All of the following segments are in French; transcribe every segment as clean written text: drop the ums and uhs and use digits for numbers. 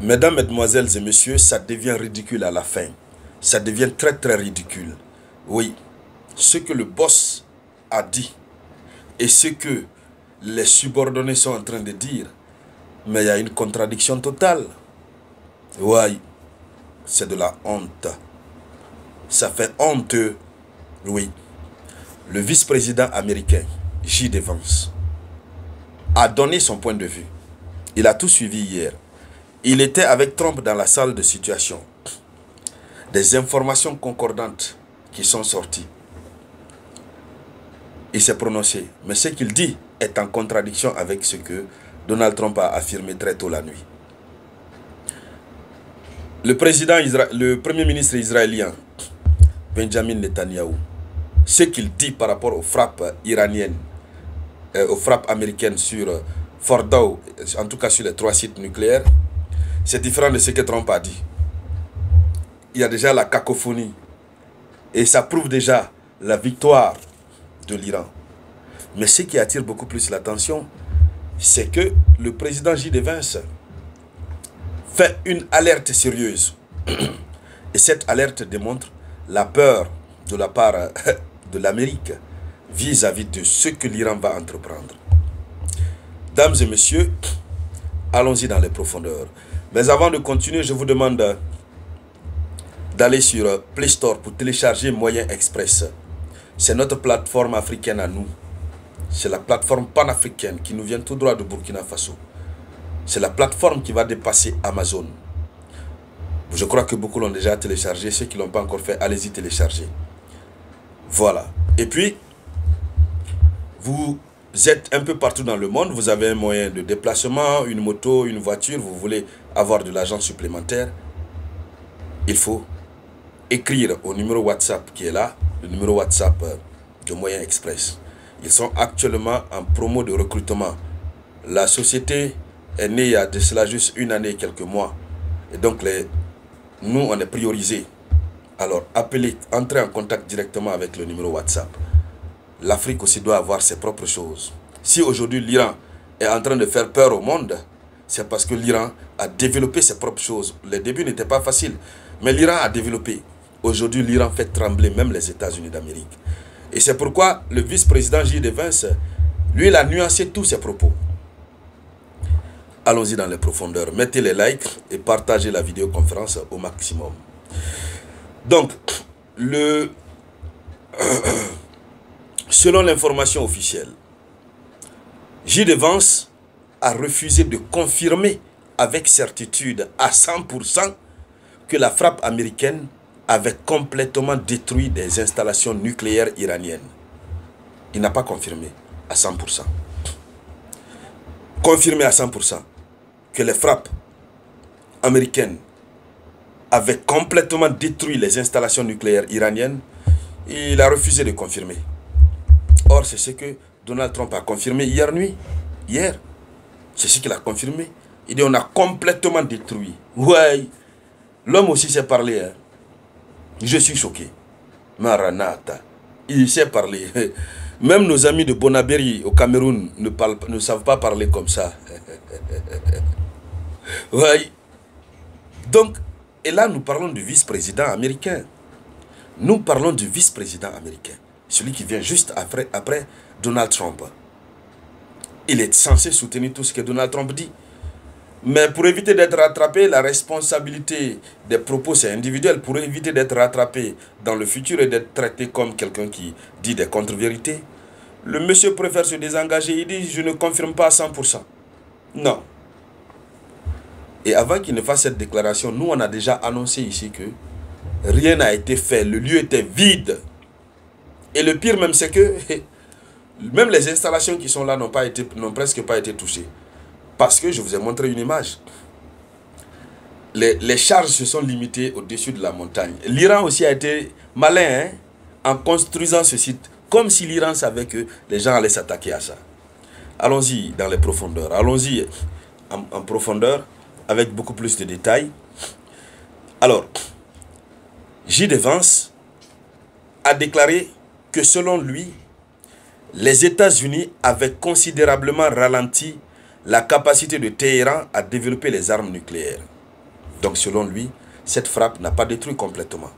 Mesdames, Mesdemoiselles et Messieurs, ça devient ridicule à la fin. Ça devient très très ridicule. Oui, ce que le boss a dit et ce que les subordonnés sont en train de dire, mais il y a une contradiction totale. Oui, c'est de la honte. Ça fait honteux. Oui. Le vice-président américain, J.D. Vance, a donné son point de vue. Il a tout suivi hier. Il était avec Trump dans la salle de situation. Des informations concordantes qui sont sorties. Il s'est prononcé. Mais ce qu'il dit est en contradiction avec ce que Donald Trump a affirmé très tôt la nuit. Le premier ministre israélien, Benjamin Netanyahu, ce qu'il dit par rapport aux frappes iraniennes, aux frappes américaines sur Fordow, en tout cas sur les 3 sites nucléaires, c'est différent de ce que Trump a dit. Il y a déjà la cacophonie. Et ça prouve déjà la victoire de l'Iran. Mais ce qui attire beaucoup plus l'attention, c'est que le président J.D. Vance fait une alerte sérieuse. Et cette alerte démontre la peur de la part de l'Amérique vis-à-vis de ce que l'Iran va entreprendre. Dames et messieurs, allons-y dans les profondeurs. Mais avant de continuer, je vous demande d'aller sur Play Store pour télécharger Moyen Express. C'est notre plateforme africaine à nous. C'est la plateforme panafricaine qui nous vient tout droit de Burkina Faso. C'est la plateforme qui va dépasser Amazon. Je crois que beaucoup l'ont déjà téléchargé. Ceux qui ne l'ont pas encore fait, allez-y télécharger. Voilà. Et puis, vous êtes un peu partout dans le monde. Vous avez un moyen de déplacement, une moto, une voiture. Vous voulez avoir de l'argent supplémentaire. Il faut écrire au numéro WhatsApp qui est là. Le numéro WhatsApp de Moyen Express. Ils sont actuellement en promo de recrutement. La société est née il y a de cela juste une année et quelques mois. Et donc, nous, on est priorisés. Alors, appelez, entrez en contact directement avec le numéro WhatsApp. L'Afrique aussi doit avoir ses propres choses. Si aujourd'hui l'Iran est en train de faire peur au monde, c'est parce que l'Iran a développé ses propres choses. Les débuts n'étaient pas faciles, mais l'Iran a développé. Aujourd'hui, l'Iran fait trembler même les États-Unis d'Amérique. Et c'est pourquoi le vice-président J.D. Vance, lui, il a nuancé tous ses propos. Allons-y dans les profondeurs. Mettez les likes et partagez la vidéoconférence au maximum. Donc, selon l'information officielle, J.D. Vance a refusé de confirmer avec certitude à 100% que la frappe américaine avait complètement détruit des installations nucléaires iraniennes. Il n'a pas confirmé à 100%. Confirmé à 100% que les frappes américaines avaient complètement détruit les installations nucléaires iraniennes, il a refusé de confirmer. Or, c'est ce que Donald Trump a confirmé hier nuit. Hier, c'est ce qu'il a confirmé. Il dit on a complètement détruit. Ouais, l'homme aussi sait parler. Hein. Je suis choqué. Maranatha. Il sait parler. Même nos amis de Bonaberi au Cameroun ne savent pas parler comme ça. Oui. Donc, et là nous parlons du vice-président américain. Nous parlons du vice-président américain. Celui qui vient juste après Donald Trump. Il est censé soutenir tout ce que Donald Trump dit. Mais pour éviter d'être rattrapé, la responsabilité des propos, c'est individuel. Pour éviter d'être rattrapé dans le futur et d'être traité comme quelqu'un qui dit des contre-vérités, le monsieur préfère se désengager. Il dit, je ne confirme pas à 100%. Non. Et avant qu'il ne fasse cette déclaration, nous, on a déjà annoncé ici que rien n'a été fait. Le lieu était vide. Et le pire même, c'est que même les installations qui sont là n'ont presque pas été touchées. Parce que je vous ai montré une image. Les charges se sont limitées au-dessus de la montagne. L'Iran aussi a été malin hein, en construisant ce site. Comme si l'Iran savait que les gens allaient s'attaquer à ça. Allons-y dans les profondeurs. Allons-y en profondeur avec beaucoup plus de détails. Alors, J.D. Vance a déclaré que selon lui, les États-Unis avaient considérablement ralenti la capacité de Téhéran à développer les armes nucléaires. Donc selon lui, cette frappe n'a pas détruit complètement.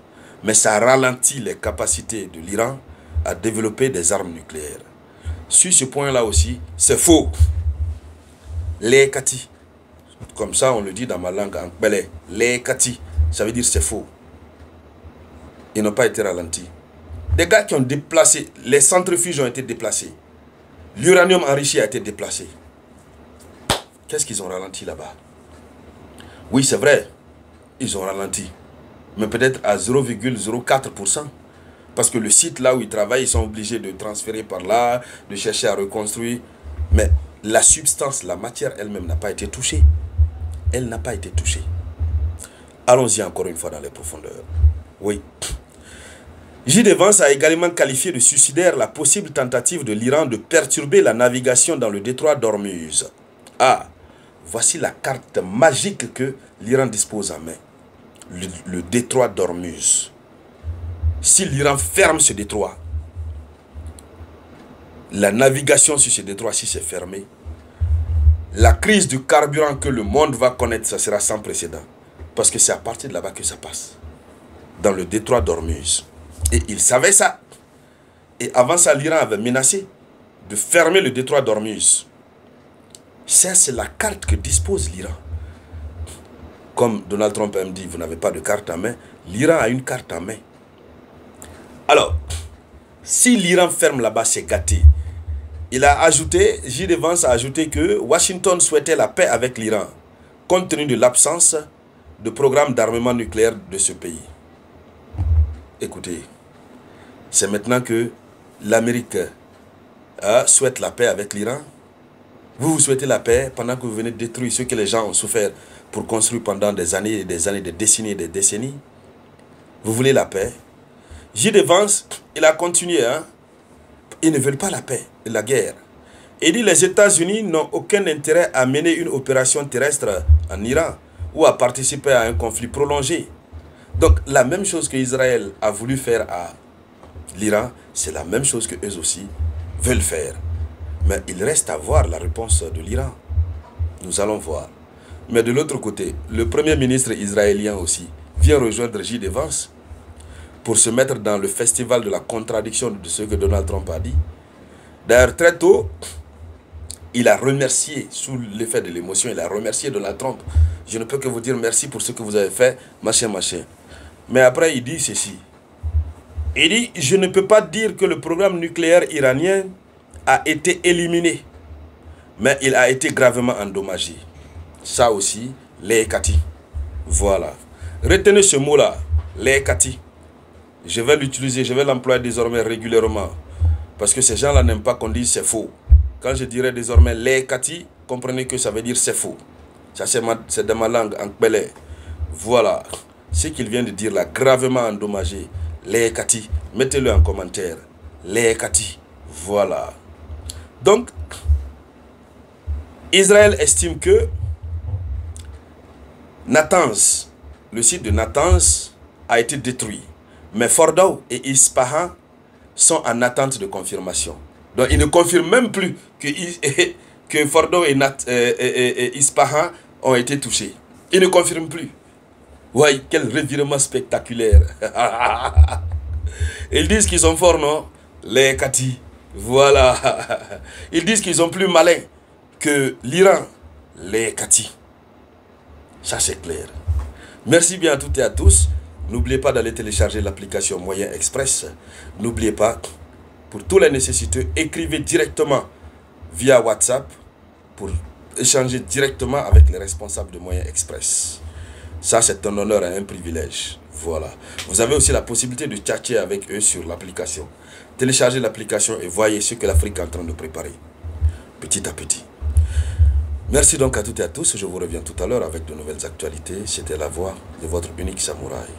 Mais ça ralentit les capacités de l'Iran à développer des armes nucléaires. Sur ce point-là aussi, c'est faux. Les Kati. Comme ça, on le dit dans ma langue en belé. Les Kati. Ça veut dire c'est faux. Ils n'ont pas été ralentis. Des gars qui ont déplacé, les centrifuges ont été déplacés. L'uranium enrichi a été déplacé. Qu'est-ce qu'ils ont ralenti là-bas? Oui, c'est vrai, ils ont ralenti. Mais peut-être à 0,04%. Parce que le site là où ils travaillent, ils sont obligés de transférer par là, de chercher à reconstruire. Mais la substance, la matière elle-même n'a pas été touchée. Elle n'a pas été touchée. Allons-y encore une fois dans les profondeurs. Oui. J.D. Vance a également qualifié de suicidaire la possible tentative de l'Iran de perturber la navigation dans le détroit d'Ormuz. Ah, voici la carte magique que l'Iran dispose en main. Le détroit d'Ormuz. Si l'Iran ferme ce détroit, la navigation sur ce détroit, si c'est fermé, la crise du carburant que le monde va connaître, ça sera sans précédent. Parce que c'est à partir de là-bas que ça passe. Dans le détroit d'Ormuz. Et il savait ça. Et avant ça, l'Iran avait menacé de fermer le détroit d'Ormuz. Ça, c'est la carte que dispose l'Iran. Comme Donald Trump me dit, vous n'avez pas de carte en main. L'Iran a une carte en main. Alors, si l'Iran ferme là-bas, c'est gâté. Il a ajouté, J.D. Vance a ajouté que Washington souhaitait la paix avec l'Iran, compte tenu de l'absence de programme d'armement nucléaire de ce pays. Écoutez, c'est maintenant que l'Amérique souhaite la paix avec l'Iran. Vous souhaitez la paix pendant que vous venez de détruire ce que les gens ont souffert pour construire pendant des années et des années, des décennies et des décennies. Vous voulez la paix? J.D. Vance, il a continué. Ils ne veulent pas la paix et la guerre. Il dit les États-Unis n'ont aucun intérêt à mener une opération terrestre en Iran ou à participer à un conflit prolongé. Donc la même chose que Israël a voulu faire à l'Iran, c'est la même chose que eux aussi veulent faire. Mais il reste à voir la réponse de l'Iran. Nous allons voir. Mais de l'autre côté, le premier ministre israélien aussi vient rejoindre J.D. Vance pour se mettre dans le festival de la contradiction de ce que Donald Trump a dit. D'ailleurs, très tôt, il a remercié, sous l'effet de l'émotion, il a remercié Donald Trump. Je ne peux que vous dire merci pour ce que vous avez fait, machin, machin. Mais après, il dit ceci. Il dit, je ne peux pas dire que le programme nucléaire iranien a été éliminé, mais il a été gravement endommagé. Ça aussi, les Kati. Voilà. Retenez ce mot-là, les Kati. Je vais l'utiliser, je vais l'employer désormais régulièrement. Parce que ces gens-là n'aiment pas qu'on dise c'est faux. Quand je dirai désormais les Kati, comprenez que ça veut dire c'est faux. Ça c'est de ma langue en belé. Voilà. Ce qu'il vient de dire là, gravement endommagé. Les Kati. Mettez-le en commentaire. Les Kati. Voilà. Donc, Israël estime que Natanz, le site de Natanz a été détruit. Mais Fordow et Ispahan sont en attente de confirmation. Donc, ils ne confirment même plus que Fordow et Ispahan ont été touchés. Ils ne confirment plus. Ouais, quel revirement spectaculaire. Ils disent qu'ils sont forts, non? Les Kati. Voilà. Ils disent qu'ils sont plus malins que l'Iran. Les Kati. Ça, c'est clair. Merci bien à toutes et à tous. N'oubliez pas d'aller télécharger l'application Moyen Express. N'oubliez pas, pour toutes les nécessités, écrivez directement via WhatsApp pour échanger directement avec les responsables de Moyen Express. Ça, c'est un honneur et un privilège. Voilà. Vous avez aussi la possibilité de chatter avec eux sur l'application. Téléchargez l'application et voyez ce que l'Afrique est en train de préparer. Petit à petit. Merci donc à toutes et à tous. Je vous reviens tout à l'heure avec de nouvelles actualités. C'était la voix de votre unique samouraï.